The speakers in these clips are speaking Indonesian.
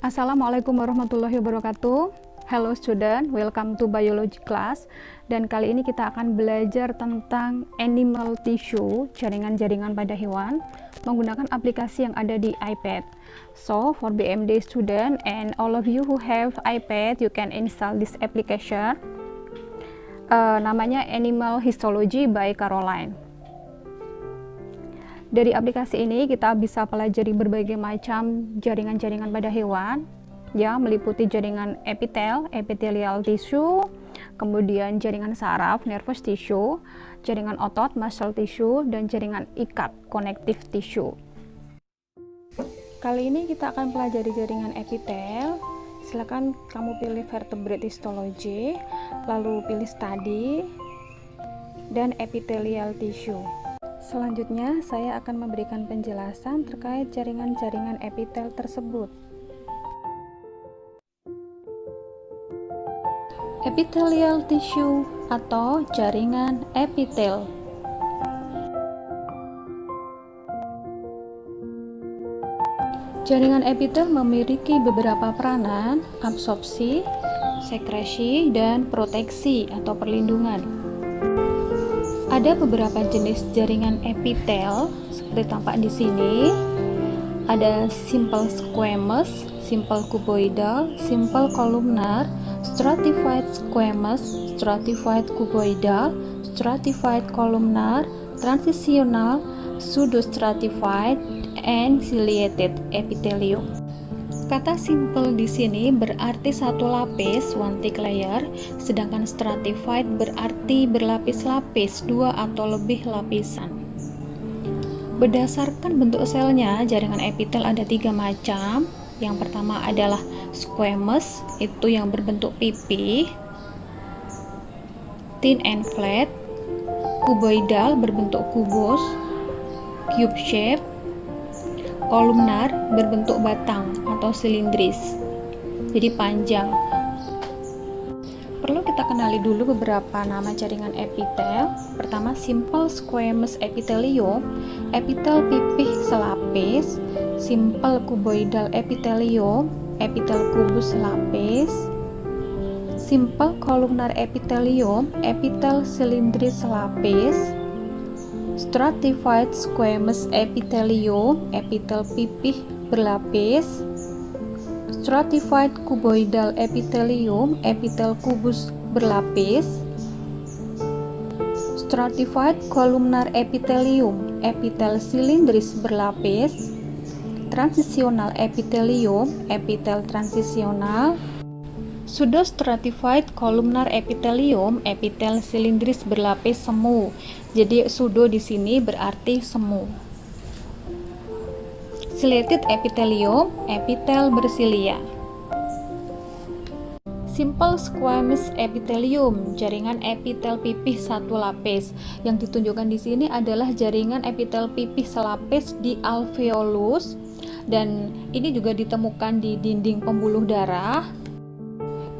Assalamualaikum warahmatullahi wabarakatuh. Hello student, welcome to biology class. Dan kali ini kita akan belajar tentang animal tissue, jaringan-jaringan pada hewan, menggunakan aplikasi yang ada di iPad. So, for BMD student and all of you who have iPad, you can install this application. Namanya Animal Histology by Caroline. Dari aplikasi ini kita bisa pelajari berbagai macam jaringan-jaringan pada hewan, ya, meliputi jaringan epitel, epithelial tissue, kemudian jaringan saraf, nervous tissue, jaringan otot, muscle tissue, dan jaringan ikat, connective tissue. Kali ini kita akan pelajari jaringan epitel. Silakan kamu pilih vertebrate histology, lalu pilih study, dan epithelial tissue. Selanjutnya, saya akan memberikan penjelasan terkait jaringan-jaringan epitel tersebut. Epithelial tissue atau jaringan epitel. Jaringan epitel memiliki beberapa peranan: absorpsi, sekresi, dan proteksi atau perlindungan. Ada beberapa jenis jaringan epitel seperti tampak di sini. Ada simple squamous, simple cuboidal, simple columnar, stratified squamous, stratified cuboidal, stratified columnar, transitional, pseudostratified, and ciliated epithelium. Kata simple di sini berarti satu lapis, one thick layer, sedangkan stratified berarti berlapis-lapis, dua atau lebih lapisan. Berdasarkan bentuk selnya, jaringan epitel ada tiga macam. Yang pertama adalah squamous, itu yang berbentuk pipih, thin and flat, cuboidal berbentuk kubus, cube shape, kolumnar berbentuk batang atau silindris, jadi panjang. Perlu kita kenali dulu beberapa nama jaringan epitel. Pertama, simple squamous epithelium, epitel pipih selapis. Simple cuboidal epithelium, epitel kubus selapis. Simple columnar epithelium, epitel silindris selapis. Stratified squamous epithelium, epitel pipih berlapis. Stratified cuboidal epithelium, epitel kubus berlapis. Stratified columnar epithelium, epitel silindris berlapis. Transitional epithelium, epitel transisional. Pseudostratified columnar epithelium, epitel silindris berlapis semu. Jadi pseudo di sini berarti semu. Ciliated epithelium, epitel bersilia. Simple squamous epithelium, jaringan epitel pipih satu lapis. Yang ditunjukkan di sini adalah jaringan epitel pipih selapis di alveolus, dan ini juga ditemukan di dinding pembuluh darah,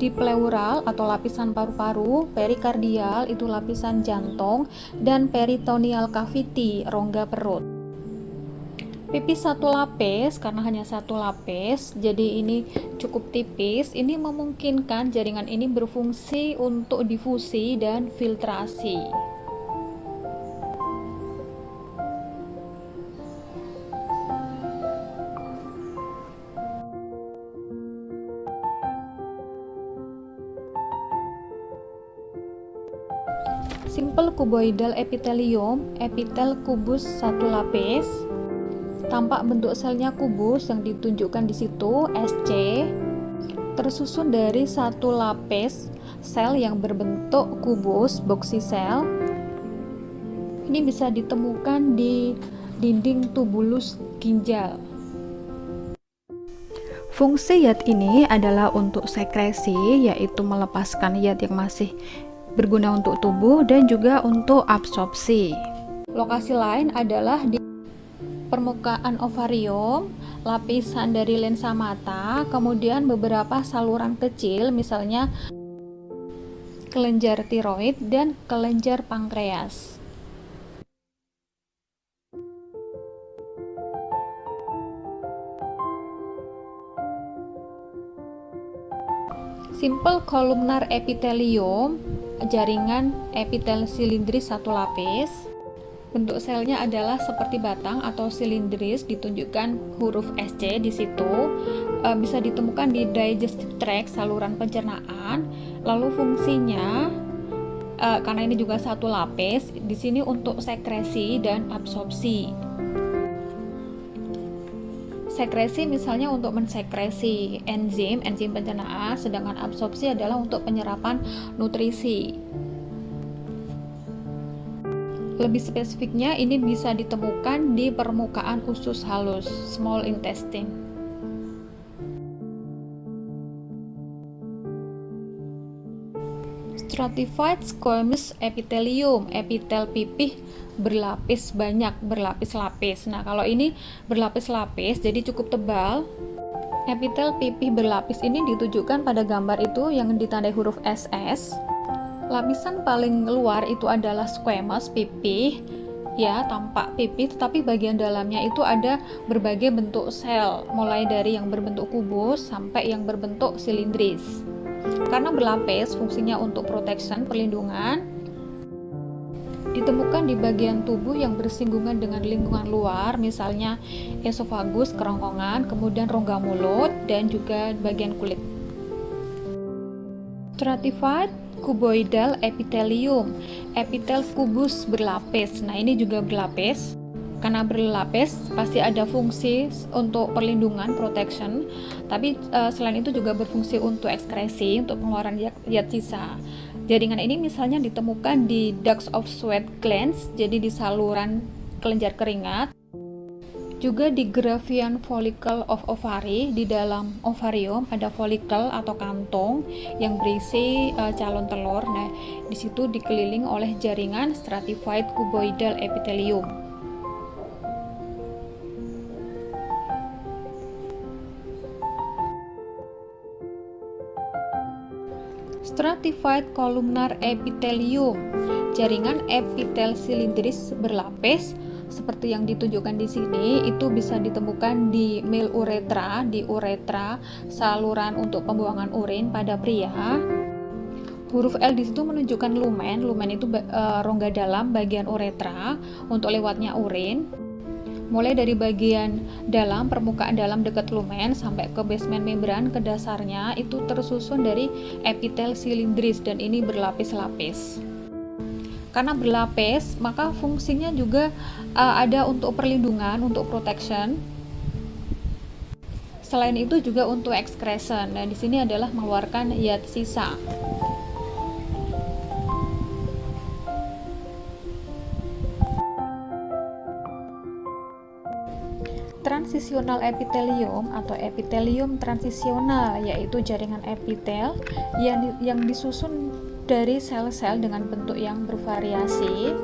di pleural atau lapisan paru-paru, perikardial itu lapisan jantung, dan peritoneal cavity, rongga perut. Pipih satu lapis, karena hanya satu lapis, jadi ini cukup tipis. Ini memungkinkan jaringan ini berfungsi untuk difusi dan filtrasi. Simple cuboidal epithelium, epitel kubus satu lapis. Tampak bentuk selnya kubus yang ditunjukkan di situ, SC, tersusun dari satu lapis sel yang berbentuk kubus, boxy cell. Ini bisa ditemukan di dinding tubulus ginjal. Fungsi yat ini adalah untuk sekresi, yaitu melepaskan yat yang masih berguna untuk tubuh, dan juga untuk absorpsi. Lokasi lain adalah di permukaan ovarium, lapisan dari lensa mata, kemudian beberapa saluran kecil, misalnya kelenjar tiroid dan kelenjar pankreas. Simple columnar epithelium, jaringan epitel silindris satu lapis. Bentuk selnya adalah seperti batang atau silindris, ditunjukkan huruf SC di situ. Bisa ditemukan di digestive tract, saluran pencernaan. Lalu fungsinya karena ini juga satu lapis, di sini untuk sekresi dan absorpsi. Sekresi misalnya untuk mensekresi enzim pencernaan, sedangkan absorpsi adalah untuk penyerapan nutrisi. Lebih spesifiknya ini bisa ditemukan di permukaan usus halus, small intestine. Stratified squamous epithelium, epitel pipih berlapis banyak, berlapis-lapis. Nah, kalau ini berlapis-lapis jadi cukup tebal. Epitel pipih berlapis ini ditunjukkan pada gambar itu yang ditandai huruf SS. Lapisan paling luar itu adalah squamous, pipih, ya, tampak pipih, tetapi bagian dalamnya itu ada berbagai bentuk sel, mulai dari yang berbentuk kubus sampai yang berbentuk silindris. Karena berlapis, fungsinya untuk protection, perlindungan. Ditemukan di bagian tubuh yang bersinggungan dengan lingkungan luar, misalnya esofagus, kerongkongan, kemudian rongga mulut, dan juga bagian kulit. Stratified cuboidal epithelium, epitel kubus berlapis. Nah, ini juga berlapis. Karena berlapis pasti ada fungsi untuk perlindungan, protection, tapi selain itu juga berfungsi untuk ekskresi, untuk pengeluaran zat sisa. Jaringan ini misalnya ditemukan di ducts of sweat glands, jadi di saluran kelenjar keringat, juga di Graafian follicle of ovary. Di dalam ovarium ada follicle atau kantong yang berisi calon telur. Nah, di situ dikelilingi oleh jaringan stratified cuboidal epithelium. Stratified columnar epithelium, jaringan epitel silindris berlapis seperti yang ditunjukkan di sini. Itu bisa ditemukan di male uretra, di uretra, saluran untuk pembuangan urin pada pria. Huruf L di situ menunjukkan lumen. Lumen itu rongga dalam bagian uretra untuk lewatnya urin. Mulai dari bagian dalam, permukaan dalam dekat lumen sampai ke basement membran, ke dasarnya itu tersusun dari epitel silindris dan ini berlapis-lapis. Karena berlapis, maka fungsinya juga ada untuk perlindungan, untuk protection. Selain itu juga untuk excretion. Dan di sini adalah mengeluarkan zat sisa. Transitional epithelium atau epithelium transisional, yaitu jaringan epitel yang disusun dari sel-sel dengan bentuk yang bervariasi,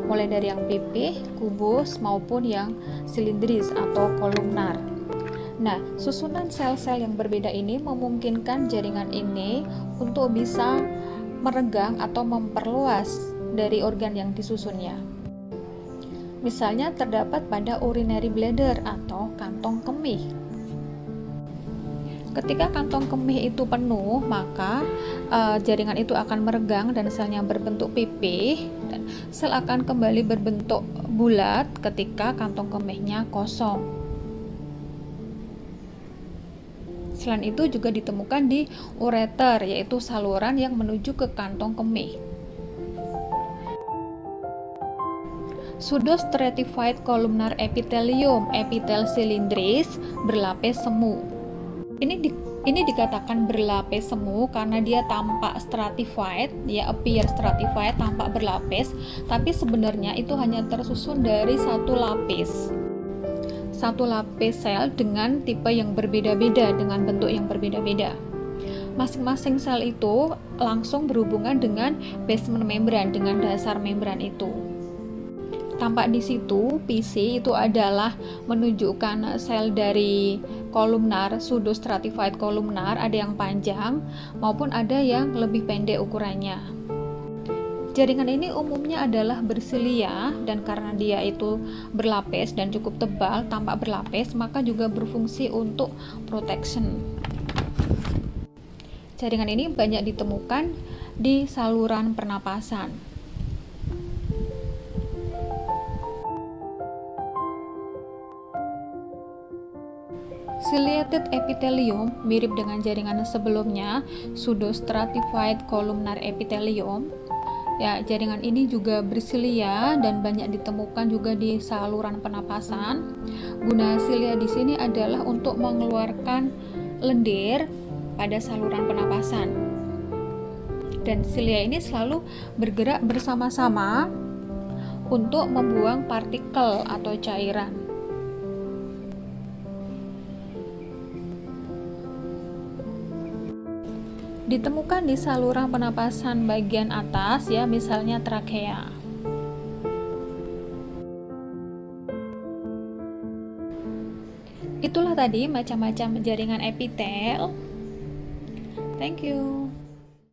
mulai dari yang pipih, kubus, maupun yang silindris atau kolumnar. Nah, susunan sel-sel yang berbeda ini memungkinkan jaringan ini untuk bisa meregang atau memperluas dari organ yang disusunnya. Misalnya terdapat pada urinary bladder atau kantong kemih. Ketika kantong kemih itu penuh, maka jaringan itu akan meregang dan selnya berbentuk pipih, dan sel akan kembali berbentuk bulat ketika kantong kemihnya kosong. Selain itu juga ditemukan di ureter, yaitu saluran yang menuju ke kantong kemih. Pseudostratified columnar epithelium, epitel silindris berlapis semu. Ini dikatakan berlapis semu karena dia tampak stratified, ya, appear stratified, tampak berlapis, tapi sebenarnya itu hanya tersusun dari satu lapis sel dengan tipe yang berbeda-beda, dengan bentuk yang berbeda-beda. Masing-masing sel itu langsung berhubungan dengan basement membran, dengan dasar membran itu. Tampak di situ, PC itu adalah menunjukkan sel dari kolumnar, pseudostratified kolumnar, ada yang panjang maupun ada yang lebih pendek ukurannya. Jaringan ini umumnya adalah bersilia, dan karena dia itu berlapis dan cukup tebal, tampak berlapis, maka juga berfungsi untuk protection. Jaringan ini banyak ditemukan di saluran pernapasan. Ciliated epithelium mirip dengan jaringan sebelumnya, pseudostratified columnar epithelium. Ya, jaringan ini juga bersilia dan banyak ditemukan juga di saluran pernapasan. Guna silia di sini adalah untuk mengeluarkan lendir pada saluran pernapasan. Dan silia ini selalu bergerak bersama-sama untuk membuang partikel atau cairan. Ditemukan di saluran pernapasan bagian atas, ya, misalnya trakea. Itulah tadi macam-macam jaringan epitel. Thank you.